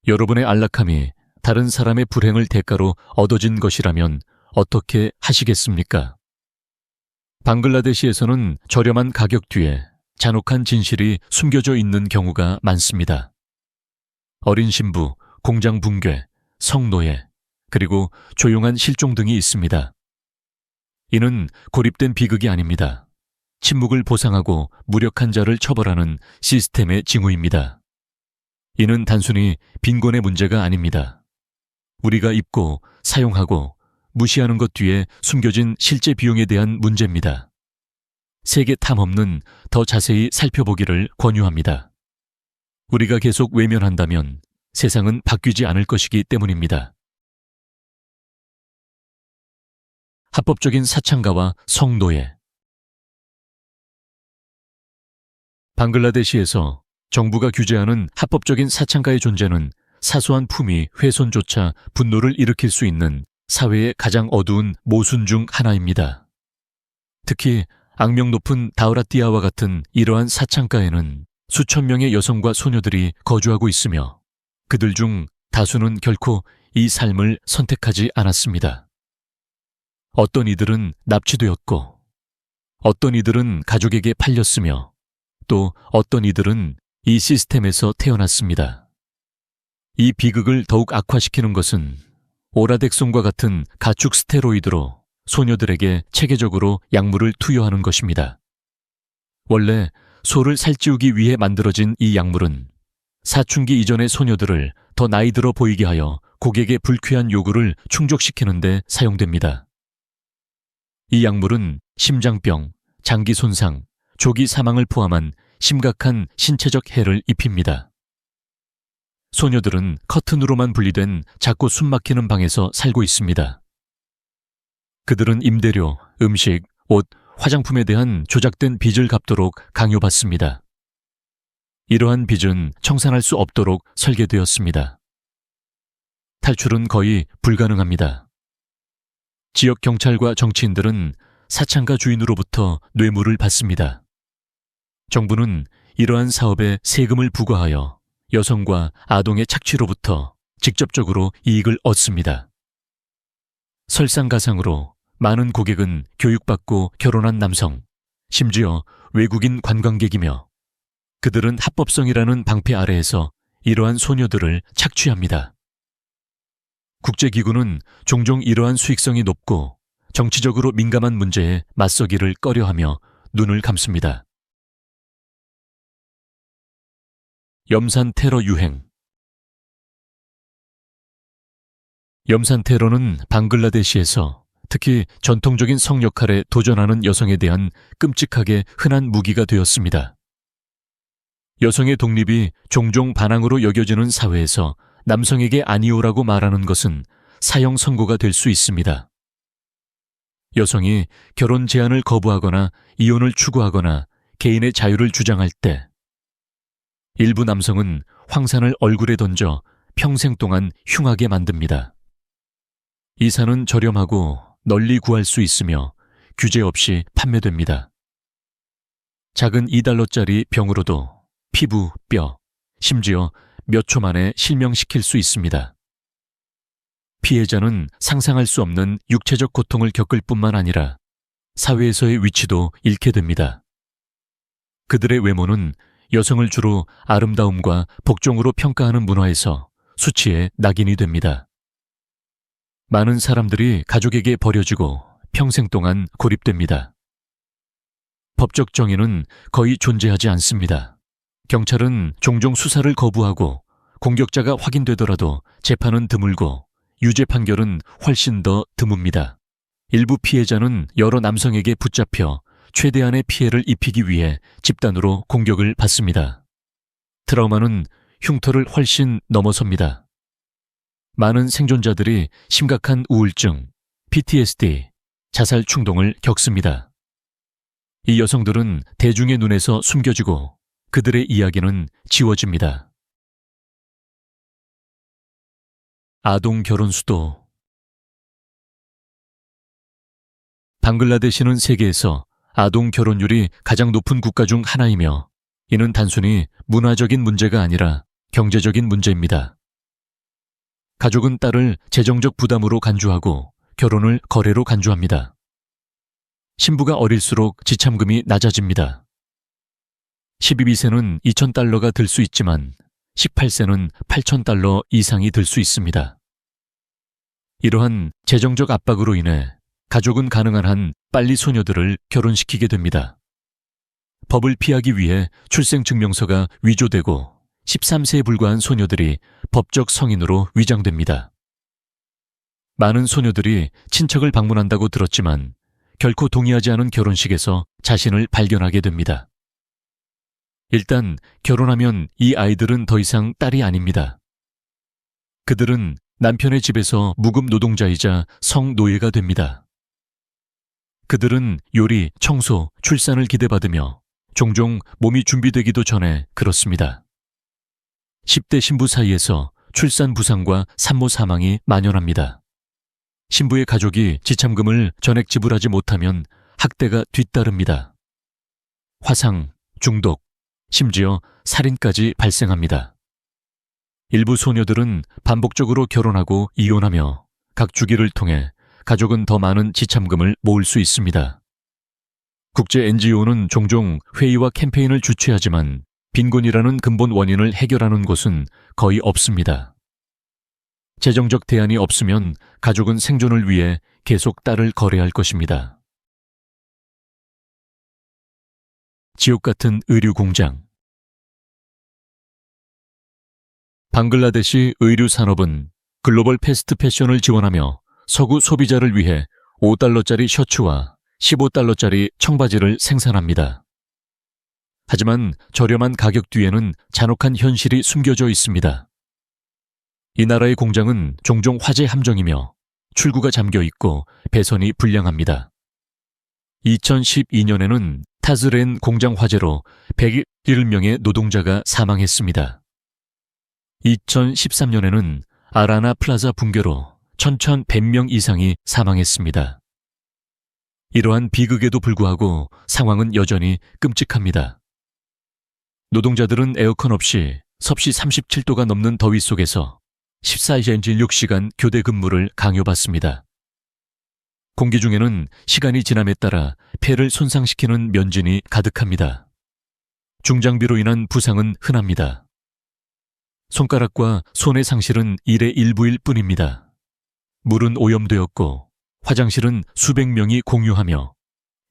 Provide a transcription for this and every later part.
여러분의 안락함이 다른 사람의 불행을 대가로 얻어진 것이라면 어떻게 하시겠습니까? 방글라데시에서는 저렴한 가격 뒤에 잔혹한 진실이 숨겨져 있는 경우가 많습니다. 어린 신부, 공장 붕괴, 성노예, 그리고 조용한 실종 등이 있습니다. 이는 고립된 비극이 아닙니다. 침묵을 보상하고 무력한 자를 처벌하는 시스템의 징후입니다. 이는 단순히 빈곤의 문제가 아닙니다. 우리가 입고, 사용하고, 무시하는 것 뒤에 숨겨진 실제 비용에 대한 문제입니다. 세계 탐험은 더 자세히 살펴보기를 권유합니다. 우리가 계속 외면한다면 세상은 바뀌지 않을 것이기 때문입니다. 합법적인 사창가와 성노예. 방글라데시에서 정부가 규제하는 합법적인 사창가의 존재는 사소한 품위 훼손조차 분노를 일으킬 수 있는 사회의 가장 어두운 모순 중 하나입니다. 특히 악명 높은 다우라띠아와 같은 이러한 사창가에는 수천 명의 여성과 소녀들이 거주하고 있으며 그들 중 다수는 결코 이 삶을 선택하지 않았습니다. 어떤 이들은 납치되었고, 어떤 이들은 가족에게 팔렸으며, 또 어떤 이들은 이 시스템에서 태어났습니다. 이 비극을 더욱 악화시키는 것은 오라덱손과 같은 가축 스테로이드로 소녀들에게 체계적으로 약물을 투여하는 것입니다. 원래 소를 살찌우기 위해 만들어진 이 약물은 사춘기 이전의 소녀들을 더 나이 들어 보이게 하여 고객의 불쾌한 요구를 충족시키는 데 사용됩니다. 이 약물은 심장병, 장기 손상, 조기 사망을 포함한 심각한 신체적 해를 입힙니다. 소녀들은 커튼으로만 분리된 작고 숨막히는 방에서 살고 있습니다. 그들은 임대료, 음식, 옷, 화장품에 대한 조작된 빚을 갚도록 강요받습니다. 이러한 빚은 청산할 수 없도록 설계되었습니다. 탈출은 거의 불가능합니다. 지역 경찰과 정치인들은 사창가 주인으로부터 뇌물을 받습니다. 정부는 이러한 사업에 세금을 부과하여 여성과 아동의 착취로부터 직접적으로 이익을 얻습니다. 설상가상으로 많은 고객은 교육받고 결혼한 남성, 심지어 외국인 관광객이며 그들은 합법성이라는 방패 아래에서 이러한 소녀들을 착취합니다. 국제기구는 종종 이러한 수익성이 높고 정치적으로 민감한 문제에 맞서기를 꺼려하며 눈을 감습니다. 염산 테러 유행. 염산 테러는 방글라데시에서 특히 전통적인 성 역할에 도전하는 여성에 대한 끔찍하게 흔한 무기가 되었습니다. 여성의 독립이 종종 반항으로 여겨지는 사회에서 남성에게 아니오라고 말하는 것은 사형 선고가 될 수 있습니다. 여성이 결혼 제한을 거부하거나 이혼을 추구하거나 개인의 자유를 주장할 때 일부 남성은 황산을 얼굴에 던져 평생 동안 흉하게 만듭니다. 이 산은 저렴하고 널리 구할 수 있으며 규제 없이 판매됩니다. 작은 $2짜리 병으로도 피부, 뼈, 심지어 몇 초 만에 실명시킬 수 있습니다. 피해자는 상상할 수 없는 육체적 고통을 겪을 뿐만 아니라 사회에서의 위치도 잃게 됩니다. 그들의 외모는 여성을 주로 아름다움과 복종으로 평가하는 문화에서 수치의 낙인이 됩니다. 많은 사람들이 가족에게 버려지고 평생 동안 고립됩니다. 법적 정의는 거의 존재하지 않습니다. 경찰은 종종 수사를 거부하고 공격자가 확인되더라도 재판은 드물고 유죄 판결은 훨씬 더 드뭅니다. 일부 피해자는 여러 남성에게 붙잡혀 최대한의 피해를 입히기 위해 집단으로 공격을 받습니다. 트라우마는 흉터를 훨씬 넘어섭니다. 많은 생존자들이 심각한 우울증, PTSD, 자살 충동을 겪습니다. 이 여성들은 대중의 눈에서 숨겨지고 그들의 이야기는 지워집니다. 아동 결혼 수도. 방글라데시는 세계에서 아동 결혼율이 가장 높은 국가 중 하나이며 이는 단순히 문화적인 문제가 아니라 경제적인 문제입니다. 가족은 딸을 재정적 부담으로 간주하고 결혼을 거래로 간주합니다. 신부가 어릴수록 지참금이 낮아집니다. 12세는 2,000달러가 들 수 있지만 18세는 8,000달러 이상이 들 수 있습니다. 이러한 재정적 압박으로 인해 가족은 가능한 한 빨리 소녀들을 결혼시키게 됩니다. 법을 피하기 위해 출생증명서가 위조되고 13세에 불과한 소녀들이 법적 성인으로 위장됩니다. 많은 소녀들이 친척을 방문한다고 들었지만 결코 동의하지 않은 결혼식에서 자신을 발견하게 됩니다. 일단 결혼하면 이 아이들은 더 이상 딸이 아닙니다. 그들은 남편의 집에서 무급 노동자이자 성노예가 됩니다. 그들은 요리, 청소, 출산을 기대받으며 종종 몸이 준비되기도 전에 그렇습니다. 10대 신부 사이에서 출산 부상과 산모 사망이 만연합니다. 신부의 가족이 지참금을 전액 지불하지 못하면 학대가 뒤따릅니다. 화상, 중독, 심지어 살인까지 발생합니다. 일부 소녀들은 반복적으로 결혼하고 이혼하며 각 주기를 통해 가족은 더 많은 지참금을 모을 수 있습니다. 국제 NGO는 종종 회의와 캠페인을 주최하지만 빈곤이라는 근본 원인을 해결하는 곳은 거의 없습니다. 재정적 대안이 없으면 가족은 생존을 위해 계속 딸을 거래할 것입니다. 지옥 같은 의류 공장. 방글라데시 의류 산업은 글로벌 패스트 패션을 지원하며 서구 소비자를 위해 $5짜리 셔츠와 $15짜리 청바지를 생산합니다. 하지만 저렴한 가격 뒤에는 잔혹한 현실이 숨겨져 있습니다. 이 나라의 공장은 종종 화재 함정이며 출구가 잠겨 있고 배선이 불량합니다. 2012년에는 타즈렌 공장 화재로 101명의 노동자가 사망했습니다. 2013년에는 아라나 플라자 붕괴로 1,100명 이상이 사망했습니다. 이러한 비극에도 불구하고 상황은 여전히 끔찍합니다. 노동자들은 에어컨 없이 섭씨 37도가 넘는 더위 속에서 14.6시간 교대 근무를 강요받습니다. 공기 중에는 시간이 지남에 따라 폐를 손상시키는 면진이 가득합니다. 중장비로 인한 부상은 흔합니다. 손가락과 손의 상실은 일의 일부일 뿐입니다. 물은 오염되었고 화장실은 수백 명이 공유하며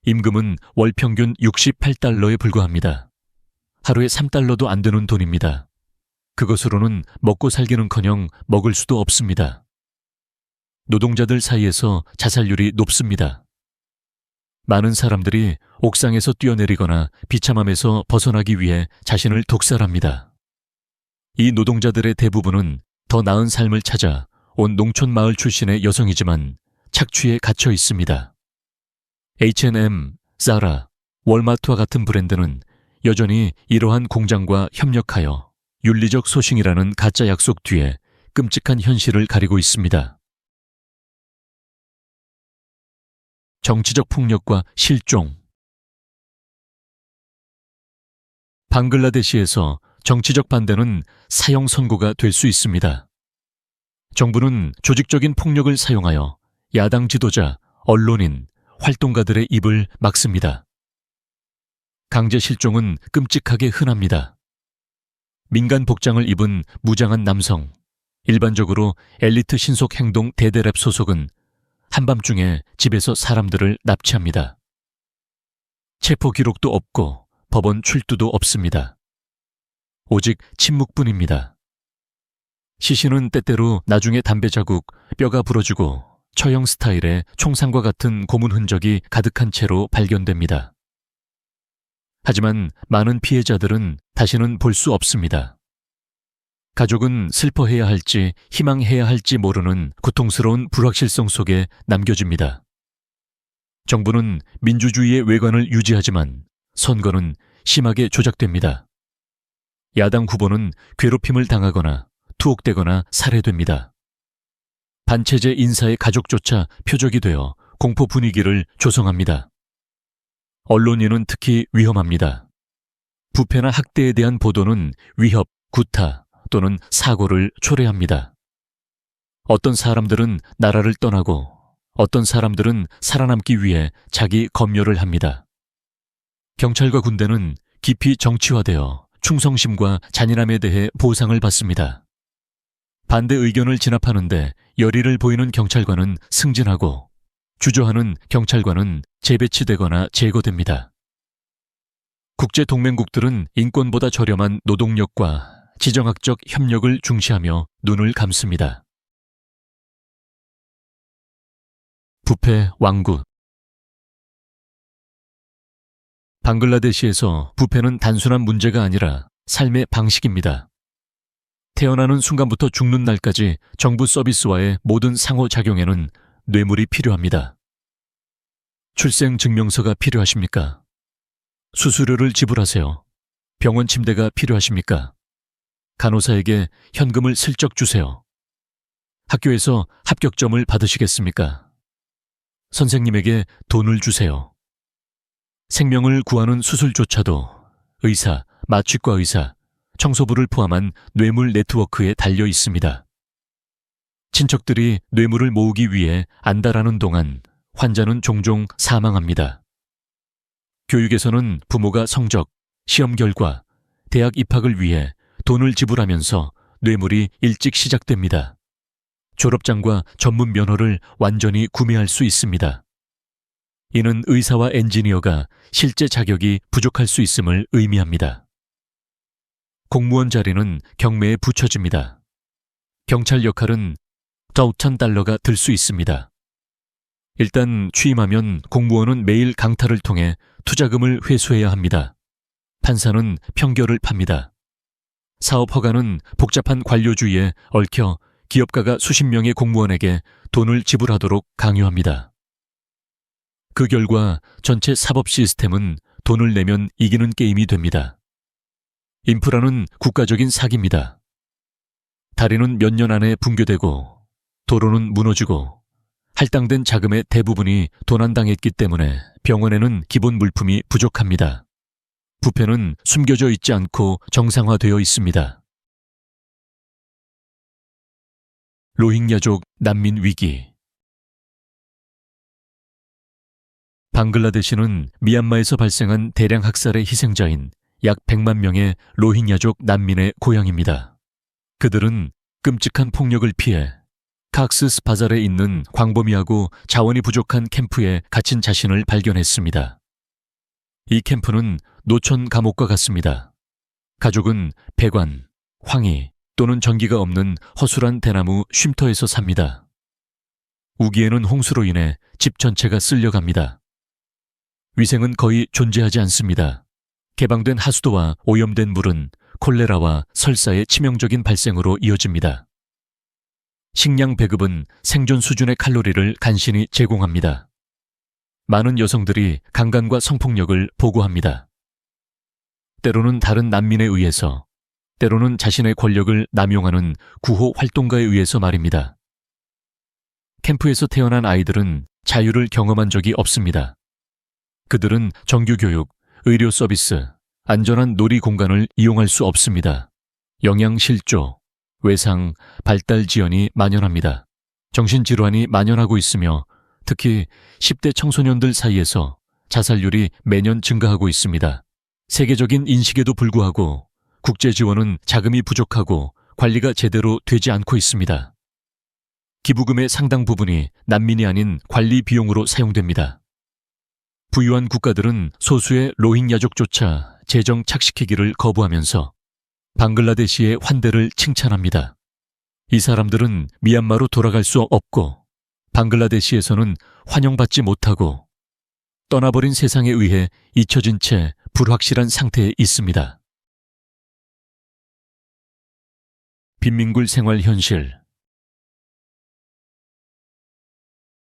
임금은 월 평균 $68에 불과합니다. 하루에 $3도 안 되는 돈입니다. 그것으로는 먹고 살기는커녕 먹을 수도 없습니다. 노동자들 사이에서 자살률이 높습니다. 많은 사람들이 옥상에서 뛰어내리거나 비참함에서 벗어나기 위해 자신을 독살합니다. 이 노동자들의 대부분은 더 나은 삶을 찾아 온 농촌 마을 출신의 여성이지만 착취에 갇혀 있습니다. H&M, 자라, 월마트와 같은 브랜드는 여전히 이러한 공장과 협력하여 윤리적 소싱이라는 가짜 약속 뒤에 끔찍한 현실을 가리고 있습니다. 정치적 폭력과 실종. 방글라데시에서 정치적 반대는 사형 선고가 될 수 있습니다. 정부는 조직적인 폭력을 사용하여 야당 지도자, 언론인, 활동가들의 입을 막습니다. 강제 실종은 끔찍하게 흔합니다. 민간 복장을 입은 무장한 남성, 일반적으로 엘리트 신속 행동 대대랩 소속은 한밤중에 집에서 사람들을 납치합니다. 체포 기록도 없고 법원 출두도 없습니다. 오직 침묵뿐입니다. 시신은 때때로 나중에 담배 자국, 뼈가 부러지고 처형 스타일의 총상과 같은 고문 흔적이 가득한 채로 발견됩니다. 하지만 많은 피해자들은 다시는 볼 수 없습니다. 가족은 슬퍼해야 할지 희망해야 할지 모르는 고통스러운 불확실성 속에 남겨집니다. 정부는 민주주의의 외관을 유지하지만 선거는 심하게 조작됩니다. 야당 후보는 괴롭힘을 당하거나 투옥되거나 살해됩니다. 반체제 인사의 가족조차 표적이 되어 공포 분위기를 조성합니다. 언론인은 특히 위험합니다. 부패나 학대에 대한 보도는 위협, 구타 또는 사고를 초래합니다. 어떤 사람들은 나라를 떠나고 어떤 사람들은 살아남기 위해 자기 검열을 합니다. 경찰과 군대는 깊이 정치화되어 충성심과 잔인함에 대해 보상을 받습니다. 반대 의견을 진압하는데 열의를 보이는 경찰관은 승진하고 주저하는 경찰관은 재배치되거나 제거됩니다. 국제동맹국들은 인권보다 저렴한 노동력과 지정학적 협력을 중시하며 눈을 감습니다. 부패 왕국. 방글라데시에서 부패는 단순한 문제가 아니라 삶의 방식입니다. 태어나는 순간부터 죽는 날까지 정부 서비스와의 모든 상호작용에는 뇌물이 필요합니다. 출생증명서가 필요하십니까? 수수료를 지불하세요. 병원 침대가 필요하십니까? 간호사에게 현금을 슬쩍 주세요. 학교에서 합격점을 받으시겠습니까? 선생님에게 돈을 주세요. 생명을 구하는 수술조차도 의사, 마취과 의사, 청소부를 포함한 뇌물 네트워크에 달려 있습니다. 친척들이 뇌물을 모으기 위해 안달하는 동안 환자는 종종 사망합니다. 교육에서는 부모가 성적, 시험 결과, 대학 입학을 위해 돈을 지불하면서 뇌물이 일찍 시작됩니다. 졸업장과 전문 면허를 완전히 구매할 수 있습니다. 이는 의사와 엔지니어가 실제 자격이 부족할 수 있음을 의미합니다. 공무원 자리는 경매에 붙여집니다. 경찰 역할은 더 5,000달러가 들 수 있습니다. 일단 취임하면 공무원은 매일 강탈을 통해 투자금을 회수해야 합니다. 판사는 평결을 팝니다. 사업 허가는 복잡한 관료주의에 얽혀 기업가가 수십 명의 공무원에게 돈을 지불하도록 강요합니다. 그 결과 전체 사법 시스템은 돈을 내면 이기는 게임이 됩니다. 인프라는 국가적인 사기입니다. 다리는 몇 년 안에 붕괴되고 도로는 무너지고 할당된 자금의 대부분이 도난당했기 때문에 병원에는 기본 물품이 부족합니다. 부패는 숨겨져 있지 않고 정상화되어 있습니다. 로힝야족 난민 위기. 방글라데시는 미얀마에서 발생한 대량 학살의 희생자인 약 100만 명의 로힝야족 난민의 고향입니다. 그들은 끔찍한 폭력을 피해 칵스스 바잘에 있는 광범위하고 자원이 부족한 캠프에 갇힌 자신을 발견했습니다. 이 캠프는 노천 감옥과 같습니다. 가족은 배관, 황이 또는 전기가 없는 허술한 대나무 쉼터에서 삽니다. 우기에는 홍수로 인해 집 전체가 쓸려갑니다. 위생은 거의 존재하지 않습니다. 개방된 하수도와 오염된 물은 콜레라와 설사의 치명적인 발생으로 이어집니다. 식량 배급은 생존 수준의 칼로리를 간신히 제공합니다. 많은 여성들이 강간과 성폭력을 보고합니다. 때로는 다른 난민에 의해서, 때로는 자신의 권력을 남용하는 구호 활동가에 의해서 말입니다. 캠프에서 태어난 아이들은 자유를 경험한 적이 없습니다. 그들은 정규교육, 의료 서비스, 안전한 놀이 공간을 이용할 수 없습니다. 영양실조, 외상, 발달 지연이 만연합니다. 정신질환이 만연하고 있으며 특히 10대 청소년들 사이에서 자살률이 매년 증가하고 있습니다. 세계적인 인식에도 불구하고 국제 지원은 자금이 부족하고 관리가 제대로 되지 않고 있습니다. 기부금의 상당 부분이 난민이 아닌 관리 비용으로 사용됩니다. 부유한 국가들은 소수의 로힝야족조차 재정 착식시키기를 거부하면서 방글라데시의 환대를 칭찬합니다. 이 사람들은 미얀마로 돌아갈 수 없고 방글라데시에서는 환영받지 못하고 떠나버린 세상에 의해 잊혀진 채 불확실한 상태에 있습니다. 빈민굴 생활 현실.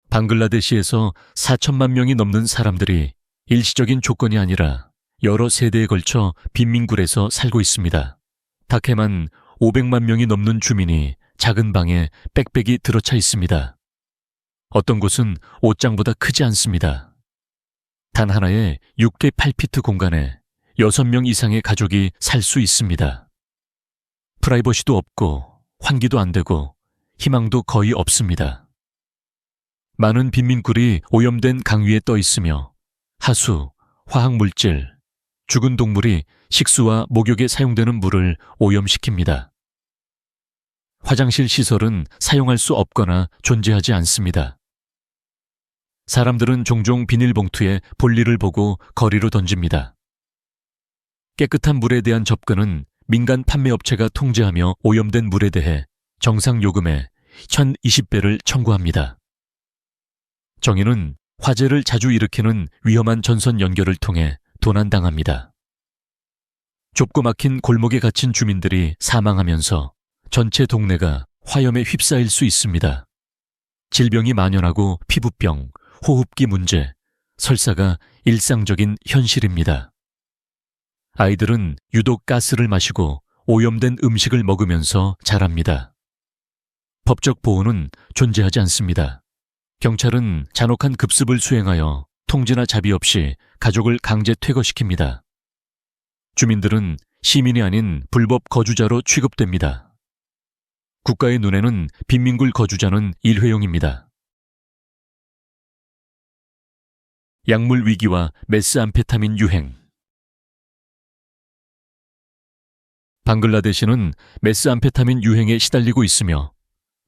방글라데시에서 4천만 명이 넘는 사람들이 일시적인 조건이 아니라 여러 세대에 걸쳐 빈민굴에서 살고 있습니다. 다케만 500만 명이 넘는 주민이 작은 방에 빽빽이 들어차 있습니다. 어떤 곳은 옷장보다 크지 않습니다. 단 하나의 6개 8피트 공간에 6명 이상의 가족이 살 수 있습니다. 프라이버시도 없고 환기도 안 되고 희망도 거의 없습니다. 많은 빈민굴이 오염된 강 위에 떠 있으며 하수, 화학물질, 죽은 동물이 식수와 목욕에 사용되는 물을 오염시킵니다. 화장실 시설은 사용할 수 없거나 존재하지 않습니다. 사람들은 종종 비닐봉투에 볼일을 보고 거리로 던집니다. 깨끗한 물에 대한 접근은 민간 판매업체가 통제하며 오염된 물에 대해 정상 요금의 1020배를 청구합니다. 정의는 화재를 자주 일으키는 위험한 전선 연결을 통해 도난당합니다. 좁고 막힌 골목에 갇힌 주민들이 사망하면서 전체 동네가 화염에 휩싸일 수 있습니다. 질병이 만연하고 피부병, 호흡기 문제, 설사가 일상적인 현실입니다. 아이들은 유독 가스를 마시고 오염된 음식을 먹으면서 자랍니다. 법적 보호는 존재하지 않습니다. 경찰은 잔혹한 급습을 수행하여 통제나 자비 없이 가족을 강제 퇴거시킵니다. 주민들은 시민이 아닌 불법 거주자로 취급됩니다. 국가의 눈에는 빈민굴 거주자는 일회용입니다. 약물 위기와 메스암페타민 유행. 방글라데시는 메스암페타민 유행에 시달리고 있으며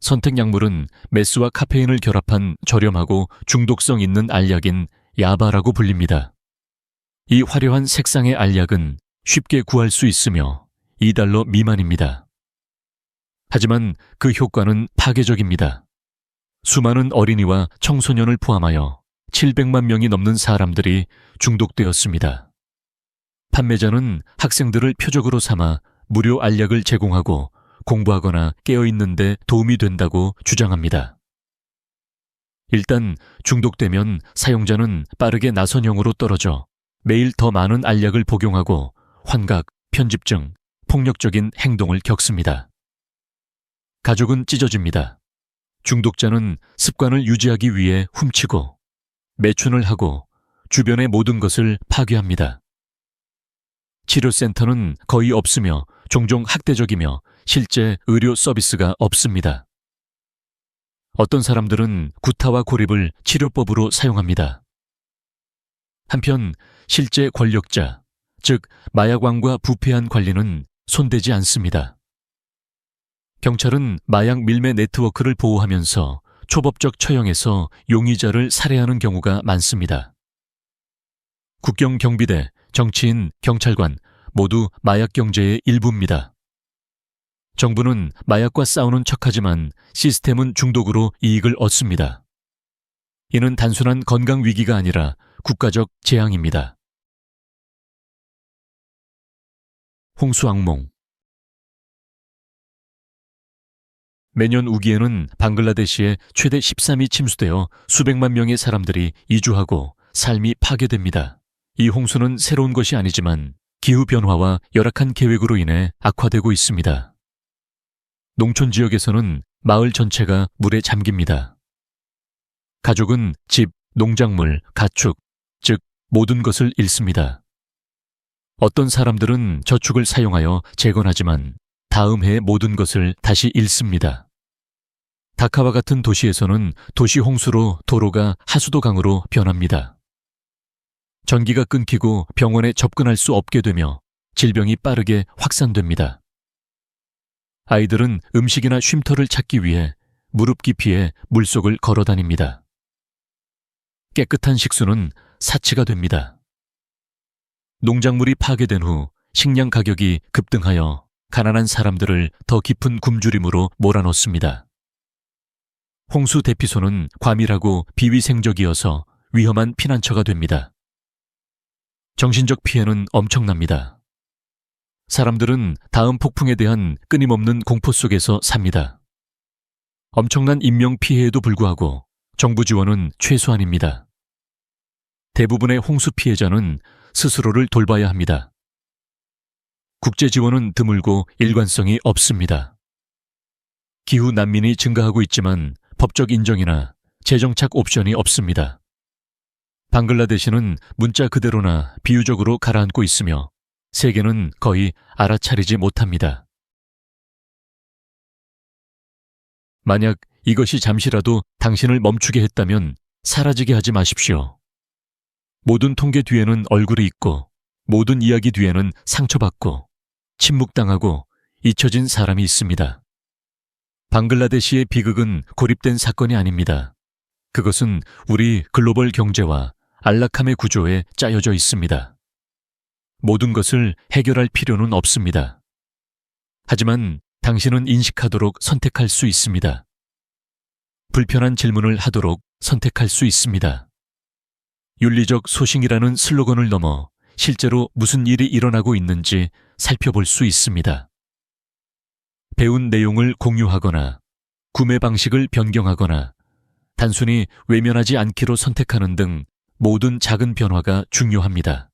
선택 약물은 메스와 카페인을 결합한 저렴하고 중독성 있는 알약인 야바라고 불립니다. 이 화려한 색상의 알약은 쉽게 구할 수 있으며 $2 미만입니다. 하지만 그 효과는 파괴적입니다. 수많은 어린이와 청소년을 포함하여 700만 명이 넘는 사람들이 중독되었습니다. 판매자는 학생들을 표적으로 삼아 무료 알약을 제공하고 공부하거나 깨어있는 데 도움이 된다고 주장합니다. 일단 중독되면 사용자는 빠르게 나선형으로 떨어져 매일 더 많은 알약을 복용하고 환각, 편집증, 폭력적인 행동을 겪습니다. 가족은 찢어집니다. 중독자는 습관을 유지하기 위해 훔치고 매춘을 하고 주변의 모든 것을 파괴합니다. 치료센터는 거의 없으며 종종 학대적이며 실제 의료 서비스가 없습니다. 어떤 사람들은 구타와 고립을 치료법으로 사용합니다. 한편 실제 권력자, 즉 마약왕과 부패한 관리는 손대지 않습니다. 경찰은 마약 밀매 네트워크를 보호하면서 초법적 처형에서 용의자를 살해하는 경우가 많습니다. 국경 경비대, 정치인, 경찰관 모두 마약 경제의 일부입니다. 정부는 마약과 싸우는 척하지만 시스템은 중독으로 이익을 얻습니다. 이는 단순한 건강 위기가 아니라 국가적 재앙입니다. 홍수 악몽. 매년 우기에는 방글라데시에 최대 13이 침수되어 수백만 명의 사람들이 이주하고 삶이 파괴됩니다. 이 홍수는 새로운 것이 아니지만 기후변화와 열악한 계획으로 인해 악화되고 있습니다. 농촌 지역에서는 마을 전체가 물에 잠깁니다. 가족은 집, 농작물, 가축, 즉 모든 것을 잃습니다. 어떤 사람들은 저축을 사용하여 재건하지만 다음 해의 모든 것을 다시 잃습니다. 다카와 같은 도시에서는 도시 홍수로 도로가 하수도강으로 변합니다. 전기가 끊기고 병원에 접근할 수 없게 되며 질병이 빠르게 확산됩니다. 아이들은 음식이나 쉼터를 찾기 위해 무릎 깊이에 물속을 걸어 다닙니다. 깨끗한 식수는 사치가 됩니다. 농작물이 파괴된 후 식량 가격이 급등하여 가난한 사람들을 더 깊은 굶주림으로 몰아넣습니다. 홍수 대피소는 과밀하고 비위생적이어서 위험한 피난처가 됩니다. 정신적 피해는 엄청납니다. 사람들은 다음 폭풍에 대한 끊임없는 공포 속에서 삽니다. 엄청난 인명 피해에도 불구하고 정부 지원은 최소한입니다. 대부분의 홍수 피해자는 스스로를 돌봐야 합니다. 국제 지원은 드물고 일관성이 없습니다. 기후 난민이 증가하고 있지만 법적 인정이나 재정착 옵션이 없습니다. 방글라데시는 문자 그대로나 비유적으로 가라앉고 있으며 세계는 거의 알아차리지 못합니다. 만약 이것이 잠시라도 당신을 멈추게 했다면 사라지게 하지 마십시오. 모든 통계 뒤에는 얼굴이 있고 모든 이야기 뒤에는 상처받고 침묵당하고 잊혀진 사람이 있습니다. 방글라데시의 비극은 고립된 사건이 아닙니다. 그것은 우리 글로벌 경제와 안락함의 구조에 짜여져 있습니다. 모든 것을 해결할 필요는 없습니다. 하지만 당신은 인식하도록 선택할 수 있습니다. 불편한 질문을 하도록 선택할 수 있습니다. 윤리적 소싱이라는 슬로건을 넘어 실제로 무슨 일이 일어나고 있는지 살펴볼 수 있습니다. 배운 내용을 공유하거나 구매 방식을 변경하거나 단순히 외면하지 않기로 선택하는 등 모든 작은 변화가 중요합니다.